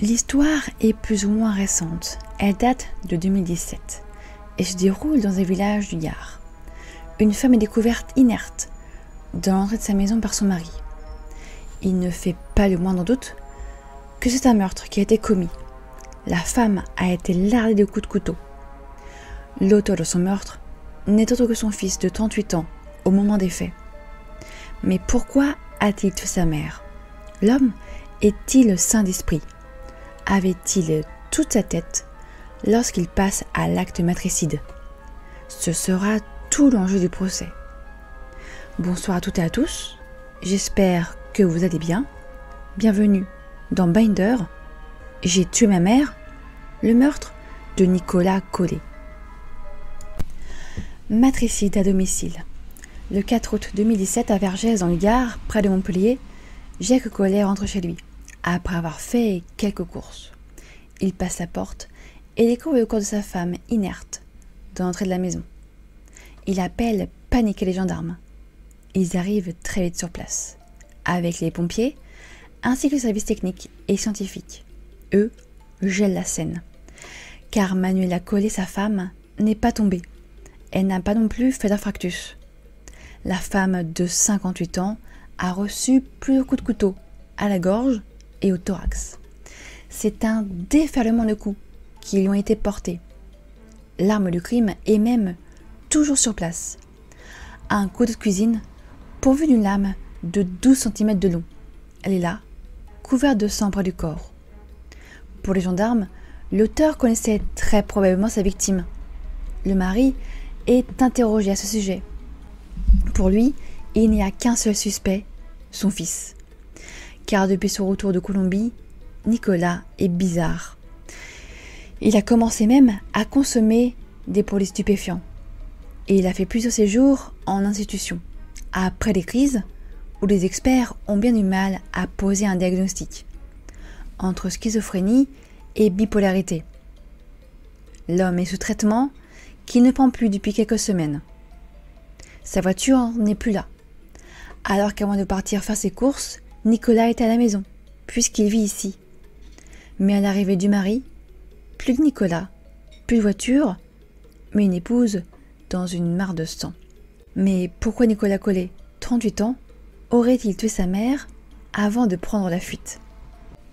L'histoire est plus ou moins récente. Elle date de 2017 et se déroule dans un village du Gard. Une femme est découverte inerte dans l'entrée de sa maison par son mari. Il ne fait pas le moindre doute que c'est un meurtre qui a été commis. La femme a été lardée de coups de couteau. L'auteur de son meurtre n'est autre que son fils de 38 ans au moment des faits. Mais pourquoi a-t-il tué sa mère? L'homme est-il saint d'esprit? Avait-il toute sa tête lorsqu'il passe à l'acte matricide? Ce sera tout l'enjeu du procès. Bonsoir à toutes et à tous, j'espère que vous allez bien. Bienvenue dans Binder, J'ai tué ma mère, le meurtre de Nicolas Collet. Matricide à domicile. Le 4 août 2017 à Vergès dans le Gard, près de Montpellier, Jacques Collet rentre chez lui, après avoir fait quelques courses. Il passe la porte et découvre le corps de sa femme inerte dans l'entrée de la maison. Il appelle paniquer les gendarmes. Ils arrivent très vite sur place, avec les pompiers, ainsi que les services techniques et scientifiques. Eux gèlent la scène, car Manuela Collet, sa femme, n'est pas tombée. Elle n'a pas non plus fait d'infarctus. La femme de 58 ans a reçu plusieurs coups de couteau à la gorge et au thorax. C'est un déferlement de coups qui lui ont été portés. L'arme du crime est même toujours sur place. Un couteau de cuisine pourvu d'une lame de 12 cm de long. Elle est là, couverte de sang près du corps. Pour les gendarmes, l'auteur connaissait très probablement sa victime. Le mari est interrogé à ce sujet. Pour lui, il n'y a qu'un seul suspect, son fils. Car depuis son retour de Colombie, Nicolas est bizarre. Il a commencé même à consommer des produits stupéfiants. Et il a fait plusieurs séjours en institution, après des crises où les experts ont bien du mal à poser un diagnostic, entre schizophrénie et bipolarité. L'homme est sous traitement qu'il ne prend plus depuis quelques semaines. Sa voiture n'est plus là, alors qu'avant de partir faire ses courses, Nicolas est à la maison, puisqu'il vit ici. Mais à l'arrivée du mari, plus de Nicolas, plus de voiture, mais une épouse dans une mare de sang. Mais pourquoi Nicolas Collet, 38 ans, aurait-il tué sa mère avant de prendre la fuite?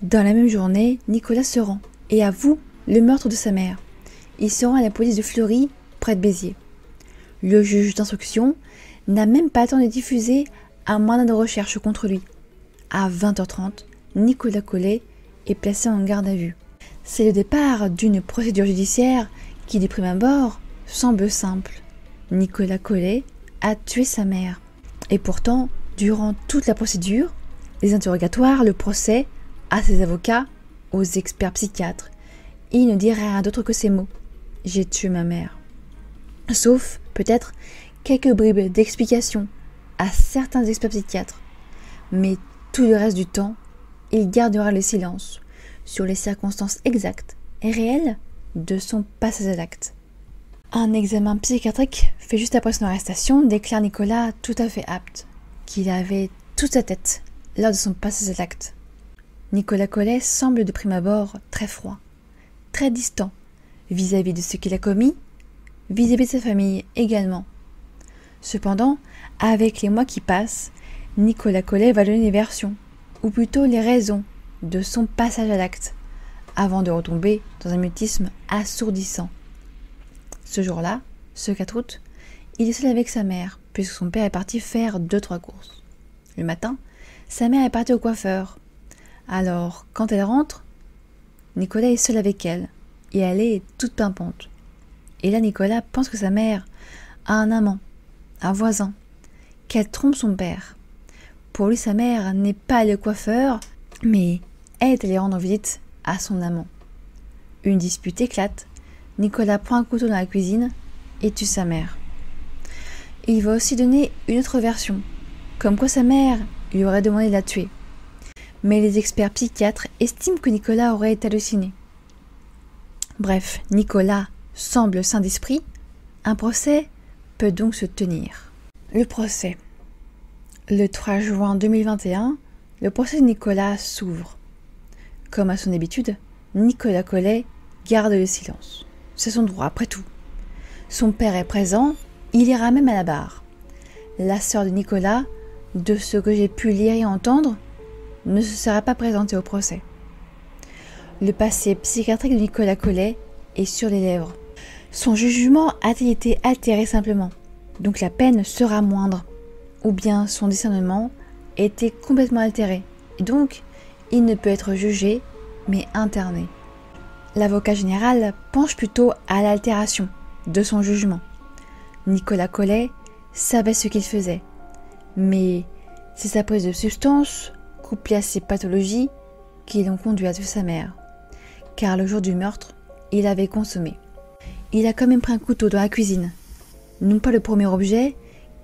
Dans la même journée, Nicolas se rend et avoue le meurtre de sa mère. Il se rend à la police de Fleury, près de Béziers. Le juge d'instruction n'a même pas le temps de diffuser un mandat de recherche contre lui. À 20h30, Nicolas Collet est placé en garde à vue. C'est le départ d'une procédure judiciaire qui, de prime abord, semble simple. Nicolas Collet a tué sa mère. Et pourtant, durant toute la procédure, les interrogatoires, le procès, à ses avocats, aux experts psychiatres, il ne dit rien d'autre que ces mots. J'ai tué ma mère. Sauf, peut-être, quelques bribes d'explications à certains experts psychiatres. Mais tout le reste du temps, il gardera le silence sur les circonstances exactes et réelles de son passage à l'acte. Un examen psychiatrique fait juste après son arrestation déclare Nicolas tout à fait apte, qu'il avait toute sa tête lors de son passage à l'acte. Nicolas Collet semble de prime abord très froid, très distant vis-à-vis de ce qu'il a commis, vis-à-vis de sa famille également. Cependant, avec les mois qui passent, Nicolas Collet va donner les versions, ou plutôt les raisons, de son passage à l'acte, avant de retomber dans un mutisme assourdissant. Ce jour-là, ce 4 août, il est seul avec sa mère, puisque son père est parti faire 2-3 courses. Le matin, sa mère est partie au coiffeur. Alors, quand elle rentre, Nicolas est seul avec elle, et elle est toute pimpante. Et là, Nicolas pense que sa mère a un amant, un voisin, qu'elle trompe son père. Pour lui, sa mère n'est pas allée au coiffeur, mais elle est allée rendre visite à son amant. Une dispute éclate. Nicolas prend un couteau dans la cuisine et tue sa mère. Il va aussi donner une autre version, comme quoi sa mère lui aurait demandé de la tuer. Mais les experts psychiatres estiment que Nicolas aurait été halluciné. Bref, Nicolas semble saint d'esprit. Un procès peut donc se tenir. Le procès. Le 3 juin 2021, le procès de Nicolas s'ouvre. Comme à son habitude, Nicolas Collet garde le silence. C'est son droit, après tout. Son père est présent, il ira même à la barre. La sœur de Nicolas, de ce que j'ai pu lire et entendre, ne se sera pas présentée au procès. Le passé psychiatrique de Nicolas Collet est sur les lèvres. Son jugement a-t-il été altéré simplement, donc la peine sera moindre, ou bien son discernement était complètement altéré, et donc il ne peut être jugé, mais interné. L'avocat général penche plutôt à l'altération de son jugement. Nicolas Collet savait ce qu'il faisait, mais c'est sa prise de substance, couplée à ses pathologies, qui l'ont conduit à tuer sa mère. Car le jour du meurtre, il avait consommé. Il a quand même pris un couteau dans la cuisine, non pas le premier objet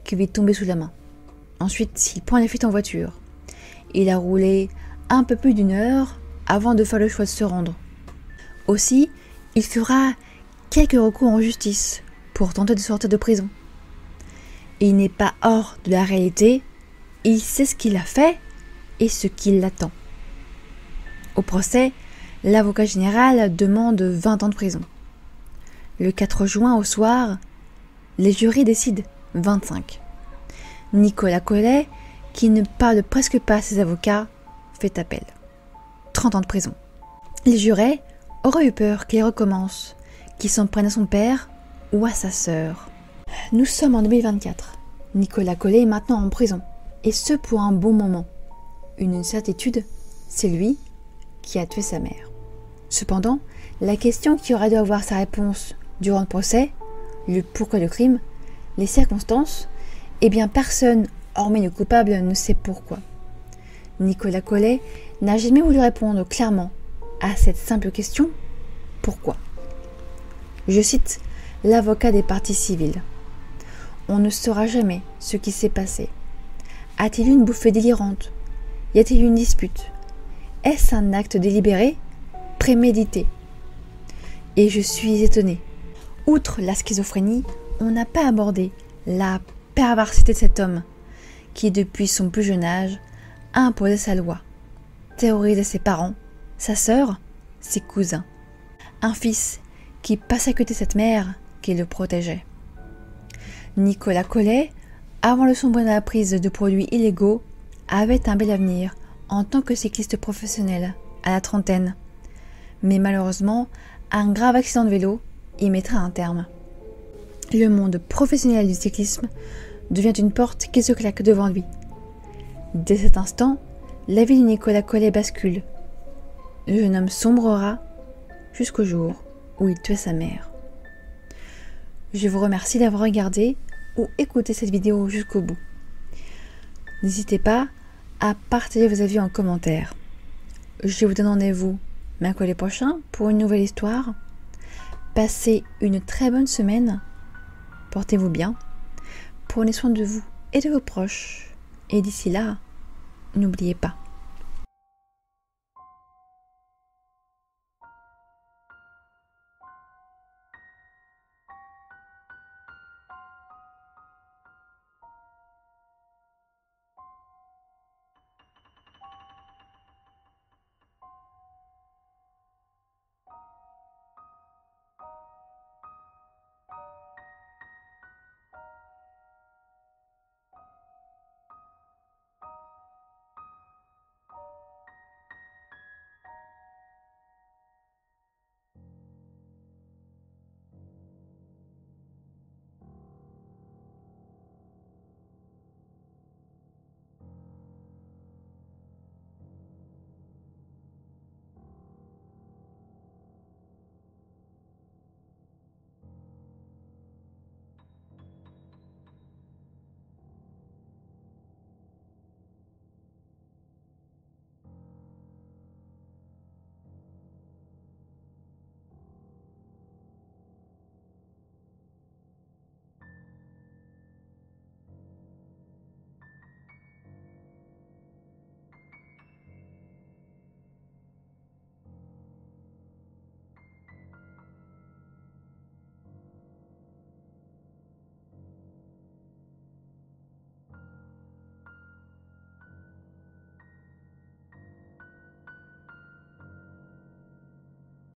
qui lui est tombé sous la main. Ensuite, il prend la fuite en voiture. Il a roulé un peu plus d'1 heure avant de faire le choix de se rendre. Aussi, il fera quelques recours en justice pour tenter de sortir de prison. Il n'est pas hors de la réalité, il sait ce qu'il a fait et ce qui l'attend. Au procès, l'avocat général demande 20 ans de prison. Le 4 juin au soir, les jurys décident 25. Nicolas Collet, qui ne parle presque pas à ses avocats, fait appel. 30 ans de prison. Les jurés auraient eu peur qu'il recommence, qu'il s'en prenne à son père ou à sa sœur. Nous sommes en 2024. Nicolas Collet est maintenant en prison, et ce pour un bon moment. Une certitude, c'est lui qui a tué sa mère. Cependant, la question qui aurait dû avoir sa réponse durant le procès, le pourquoi du crime, les circonstances, eh bien personne, hormis le coupable, ne sait pourquoi. Nicolas Collet n'a jamais voulu répondre clairement à cette simple question « Pourquoi ?» Je cite l'avocat des parties civiles. « On ne saura jamais ce qui s'est passé. A-t-il eu une bouffée délirante? Y a-t-il eu une dispute? Est-ce un acte délibéré, prémédité ?» Et je suis étonnée. Outre la schizophrénie, on n'a pas abordé la perversité de cet homme qui, depuis son plus jeune âge, a imposé sa loi, terrorisé ses parents, sa sœur, ses cousins. Un fils qui passait à côté de cette mère qui le protégeait. Nicolas Collet, avant le sombrer dans la prise de produits illégaux, avait un bel avenir en tant que cycliste professionnel à la trentaine. Mais malheureusement, un grave accident de vélo y mettra un terme. Le monde professionnel du cyclisme devient une porte qui se claque devant lui. Dès cet instant, la vie de Nicolas Collet bascule. Le jeune homme sombrera jusqu'au jour où il tuait sa mère. Je vous remercie d'avoir regardé ou écouté cette vidéo jusqu'au bout. N'hésitez pas à partager vos avis en commentaire. Je vous donne rendez-vous mercredi prochain pour une nouvelle histoire. Passez une très bonne semaine. Portez-vous bien. Prenez soin de vous et de vos proches. Et d'ici là, n'oubliez pas,